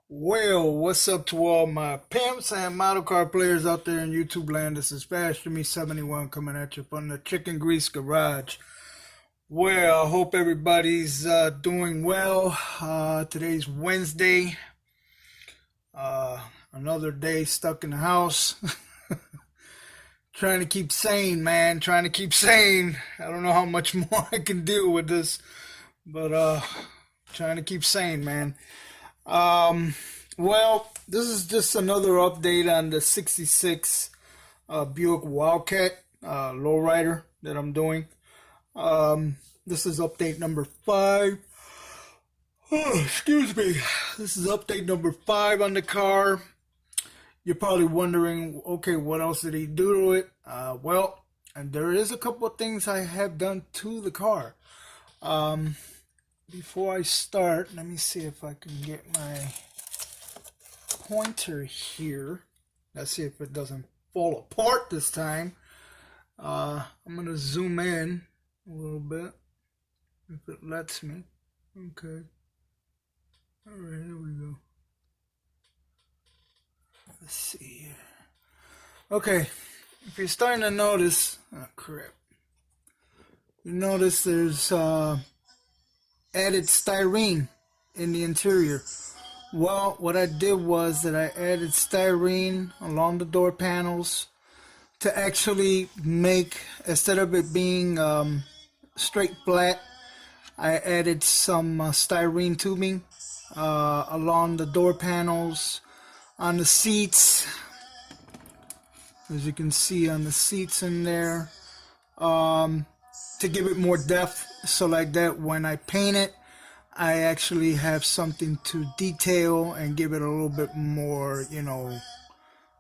Well, what's up to all my pimps and model car players out there in YouTube land? This is Pastor Me 71 coming at you from the Chicken Grease Garage. Well, I hope everybody's doing well. Today's Wednesday. Another day stuck in the house. Trying to keep sane, man. Trying to keep sane. I don't know how much more I can deal with this, but trying to keep sane, man. Well, this is just another update on the 66 Buick Wildcat lowrider that I'm doing. This is update number 5. Oh, excuse me. This is update number 5 on the car. You're probably wondering, okay, what else did he do to it? Well, and there is a couple of things I have done to the car. Before I start, let me see if I can get my pointer here. Let's see if it doesn't fall apart this time. I'm going to zoom in a little bit, if it lets me. Okay. Alright, here we go. Let's see here. Okay, if you're starting to notice, oh crap. You notice there's added styrene in the interior. Well, what I did was that I added styrene along the door panels to actually make, instead of it being straight flat, I added some styrene tubing along the door panels, on the seats, as you can see on the seats in there, to give it more depth, so like that when I paint it, I actually have something to detail and give it a little bit more, you know, a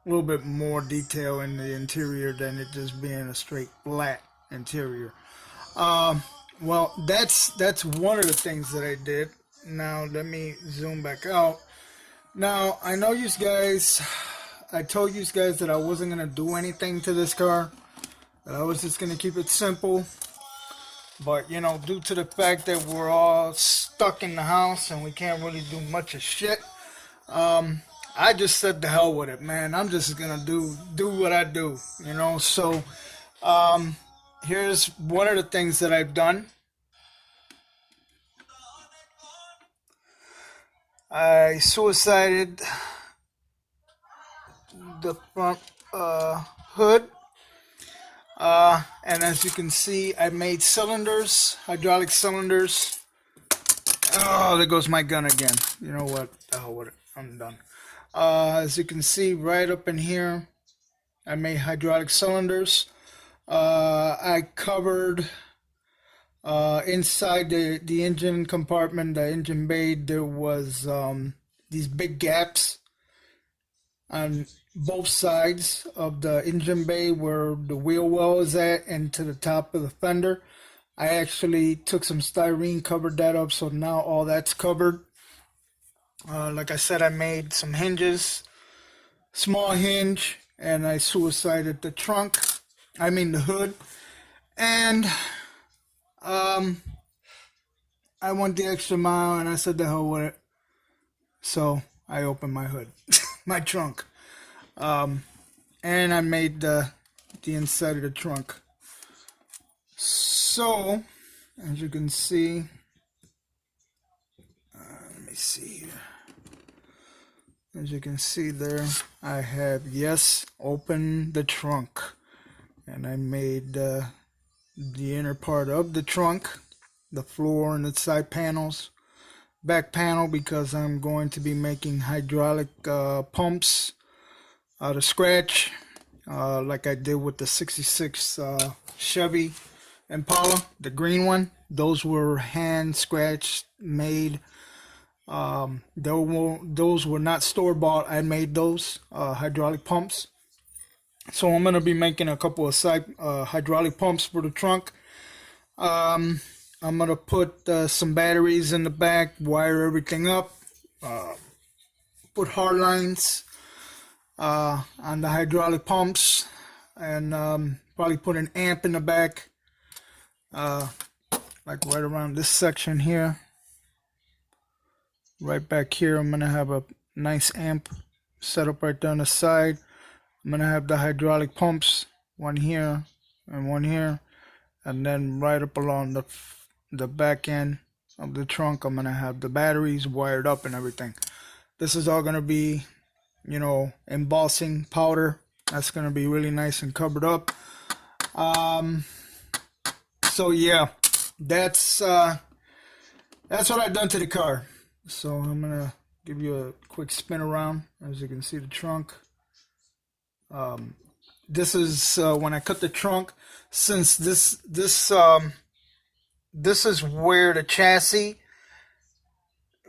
little bit more detail in the interior than it just being a straight flat interior. Well, that's one of the things that I did. Now let me zoom back out. Now I know you guys, I told you guys that I wasn't gonna do anything to this car, that I was just gonna keep it simple. But, you know, due to the fact that we're all stuck in the house and we can't really do much of shit, I just said the hell with it, man. I'm just gonna do what I do, you know. So, here's one of the things that I've done. I suicided the front hood. And as you can see, I made cylinders, hydraulic cylinders. Oh, there goes my gun again. You know what? Oh, I'm done. As you can see, right up in here, I made hydraulic cylinders. I covered inside the engine compartment, the engine bay, there was these big gaps on both sides of the engine bay where the wheel well is at and to the top of the fender. I actually took some styrene, covered that up, so now all that's covered. Like I said, I made some hinges, small hinge, and I suicided the trunk, I mean the hood, and I went the extra mile and I said the hell with it. So I opened my hood, my trunk. And I made the inside of the trunk. So, as you can see, let me see here. As you can see there, I have, yes, open the trunk. And I made the inner part of the trunk, the floor and the side panels, back panel, because I'm going to be making hydraulic pumps out of scratch, like I did with the 66 Chevy Impala, the green one. Those were hand scratched made. Those were not store-bought. I made those hydraulic pumps. So I'm going to be making a couple of side hydraulic pumps for the trunk. I'm going to put some batteries in the back, wire everything up, put hard lines on the hydraulic pumps, and probably put an amp in the back, like right around this section here. Right back here, I'm gonna have a nice amp set up right there on the side. I'm gonna have the hydraulic pumps, one here and one here, and then right up along the back end of the trunk, I'm gonna have the batteries wired up and everything. This is all gonna be, you know, embossing powder. That's gonna be really nice and covered up. So yeah, that's what I've done to the car. So I'm gonna give you a quick spin around. As you can see, the trunk. This is when I cut the trunk. Since this is where the chassis,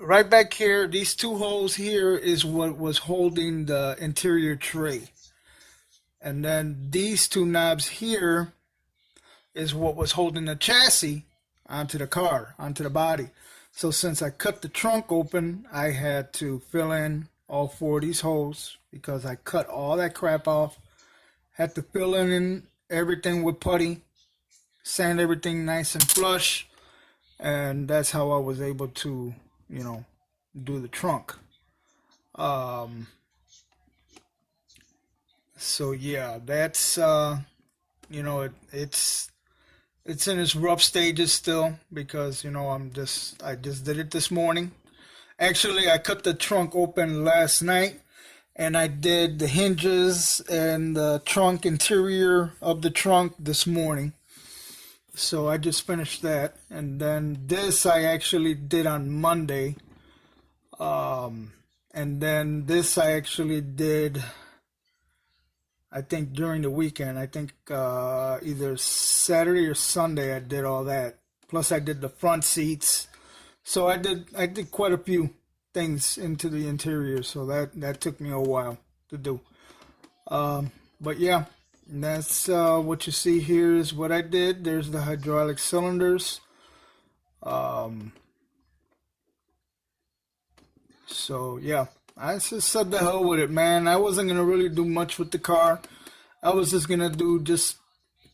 right back here, these two holes here is what was holding the interior tray, and then these two knobs here is what was holding the chassis onto the car, onto the body. So since I cut the trunk open, I had to fill in all four of these holes because I cut all that crap off. Had to fill in everything with putty, sand everything nice and flush, and that's how I was able to, you know, do the trunk. So yeah, that's you know, it's in its rough stages still because, you know, I just did it this morning. Actually, I cut the trunk open last night, and I did the hinges and the trunk interior of the trunk this morning. So I just finished that, and then this I actually did on Monday. And then this I actually did, I think, during the weekend. I think either Saturday or Sunday I did all that. Plus I did the front seats. So I did quite a few things into the interior. So that took me a while to do. But yeah, that's what you see here is what I did. There's the hydraulic cylinders. So yeah, I just said the hell with it, man. I wasn't gonna really do much with the car. I was just gonna do just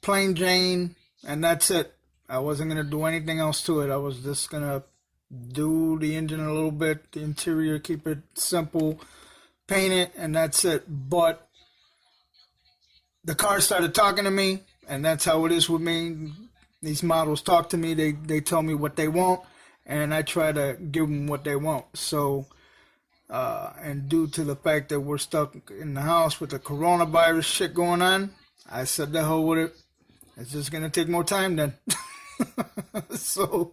plain Jane, and that's it. I wasn't gonna do anything else to it. I was just gonna do the engine a little bit, the interior, keep it simple, paint it, and that's it. But the car started talking to me, and that's how it is with me. These models talk to me. They tell me what they want, and I try to give them what they want. So. And due to the fact that we're stuck in the house with the coronavirus shit going on, I said the hell with it. It's just gonna take more time then. So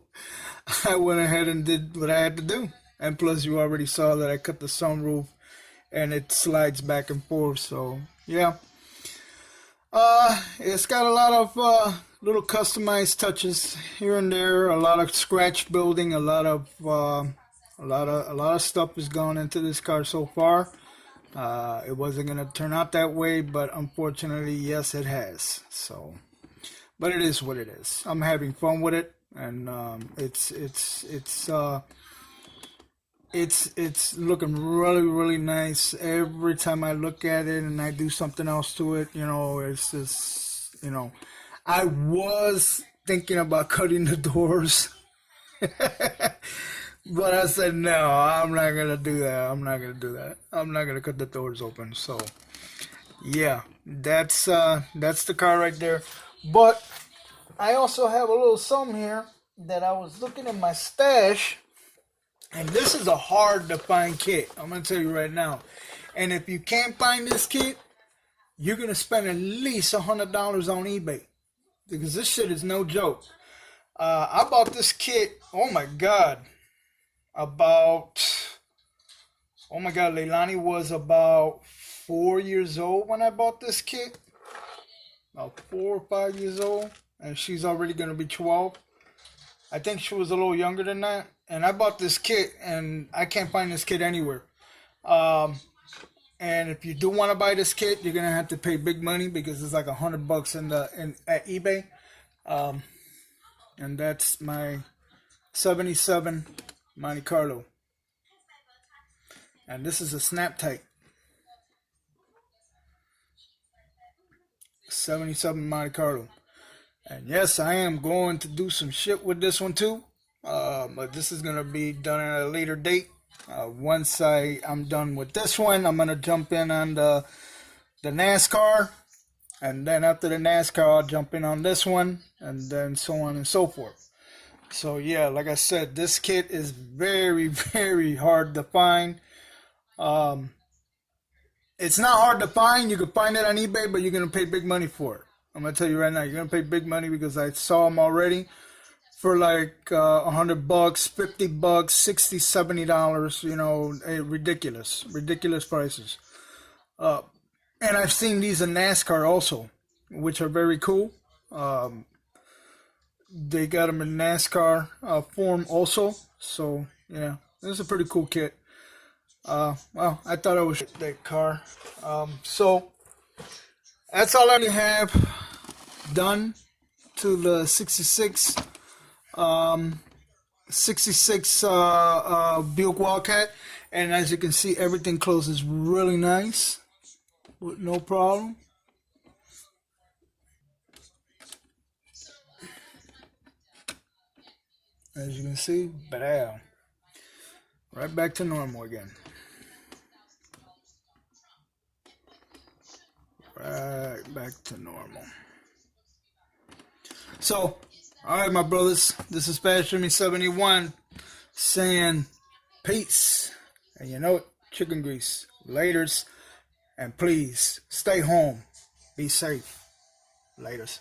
I went ahead and did what I had to do. And plus, you already saw that I cut the sunroof, and it slides back and forth. So yeah, it's got a lot of little customized touches here and there. A lot of scratch building. A lot of stuff has gone into this car so far. It wasn't gonna turn out that way, but unfortunately, yes, it has. So, but it is what it is. I'm having fun with it, and it's looking really, really nice. Every time I look at it and I do something else to it, you know, it's just, you know, I was thinking about cutting the doors. But I said, no, I'm not going to do that. I'm not going to do that. I'm not going to cut the doors open. So, yeah, that's the car right there. But I also have a little something here that I was looking in my stash. And this is a hard to find kit. I'm going to tell you right now. And if you can't find this kit, you're going to spend at least $100 on eBay. Because this shit is no joke. I bought this kit, oh my God. Leilani was about 4 years old when I bought this kit. About 4 or 5 years old. And she's already going to be 12. I think she was a little younger than that. And I bought this kit, and I can't find this kit anywhere. And if you do want to buy this kit, you're going to have to pay big money because it's like $100 at eBay. And that's my 77 Monte Carlo, and this is a snap tight 77 Monte Carlo. And yes, I am going to do some shit with this one too, but this is gonna be done at a later date. Once I'm done with this one, I'm gonna jump in on the NASCAR, and then after the NASCAR, I'll jump in on this one, and then so on and so forth. So yeah, like I said, this kit is very, very hard to find. Um, it's not hard to find. You can find it on eBay, but you're gonna pay big money for it. I'm gonna tell you right now, you're gonna pay big money because I saw them already for like $100, $50, $60, $70. You know, ridiculous, ridiculous prices. Uh, and I've seen these in NASCAR also, which are very cool. Um, they got them in NASCAR form also. So yeah, this is a pretty cool kit. Well, I thought I was that car. So that's all I have done to the 66 Buick Wildcat, and as you can see, everything closes really nice with no problem. As you can see, bam, right back to normal again. Right back to normal. So, alright, my brothers, this is Fast Jimmy 71 saying peace. And you know it, chicken grease. Laters. And please, stay home. Be safe. Laters.